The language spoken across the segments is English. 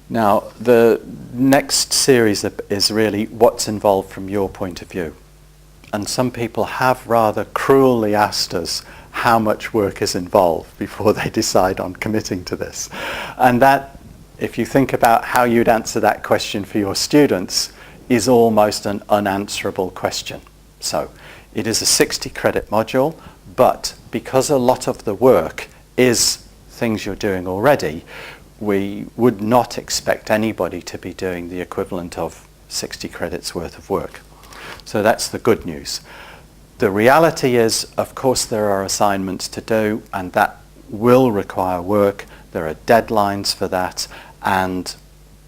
Now, the next series is really what's involved from your point of view. And some people have rather cruelly asked us how much work is involved before they decide on committing to this. And that, if you think about how you'd answer that question for your students, is almost an unanswerable question. So it is a 60 credit module, but because a lot of the work is things you're doing already, we would not expect anybody to be doing the equivalent of 60 credits worth of work. So that's the good news. The reality is, of course, there are assignments to do, and that will require work. There are deadlines for that, and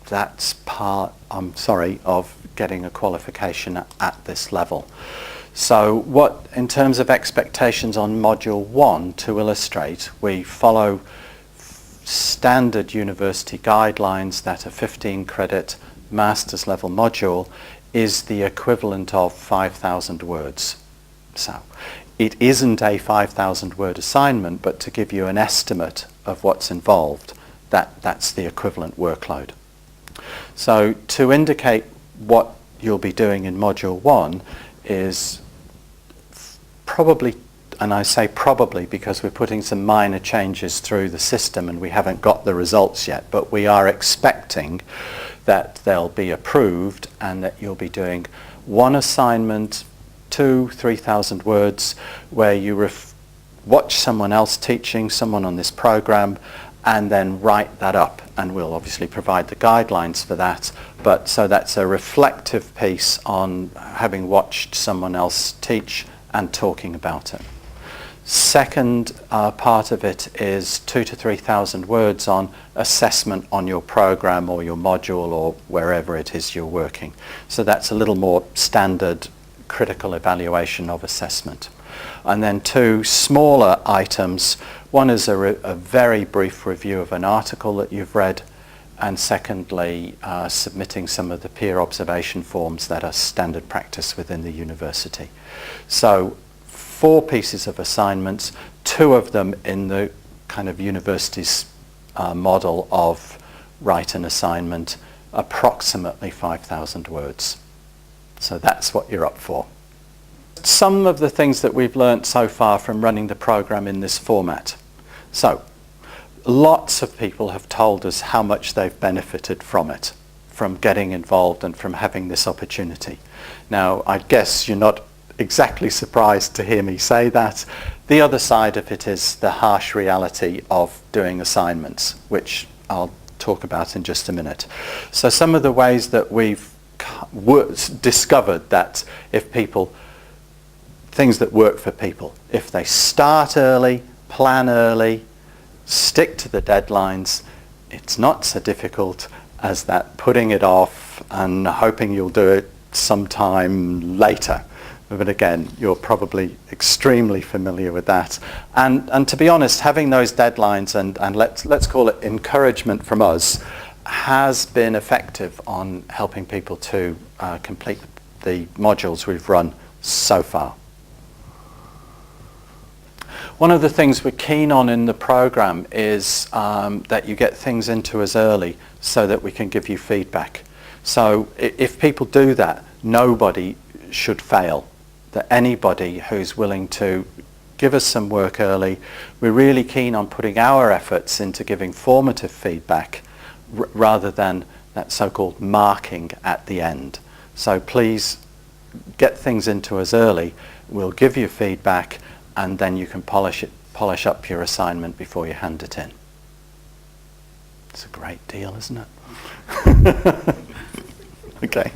that's part, of getting a qualification at this level. So what, in terms of expectations on Module 1, to illustrate, we follow standard university guidelines that a 15 credit master's level module is the equivalent of 5,000 words. So it isn't a 5,000 word assignment, but to give you an estimate of what's involved, that's the equivalent workload. So to indicate what you'll be doing in Module 1 is probably, and I say probably because we're putting some minor changes through the system and we haven't got the results yet, but we are expecting that they'll be approved and that you'll be doing one assignment, 2,000-3,000 words, where you watch someone else teaching, someone on this program, and then write that up. And we'll obviously provide the guidelines for that, but so that's a reflective piece on having watched someone else teach and talking about it. Second part of it is 2,000 to 3,000 words on assessment on your program or your module or wherever it is you're working. So that's a little more standard critical evaluation of assessment. And then two smaller items. One is a very brief review of an article that you've read, and secondly, submitting some of the peer observation forms that are standard practice within the university. So 4 pieces of assignments, 2 of them in the kind of university's model of write an assignment, approximately 5,000 words. So that's what you're up for. Some of the things that we've learnt so far from running the program in this format. So lots of people have told us how much they've benefited from it, from getting involved and from having this opportunity. Now, I guess you're not exactly surprised to hear me say that. The other side of it is the harsh reality of doing assignments, which I'll talk about in just a minute. So some of the ways that we've discovered that things that work for people, if they start early, plan early, stick to the deadlines, it's not so difficult as that putting it off and hoping you'll do it sometime later. But again, you're probably extremely familiar with that. And to be honest, having those deadlines and let's call it encouragement from us has been effective on helping people to complete the modules we've run so far. One of the things we're keen on in the program is that you get things into us early so that we can give you feedback. So if people do that, nobody should fail. That anybody who's willing to give us some work early, we're really keen on putting our efforts into giving formative feedback rather than that so-called marking at the end. So please get things into us early, we'll give you feedback, and then you can polish up your assignment before you hand it in. It's a great deal, isn't it? Okay.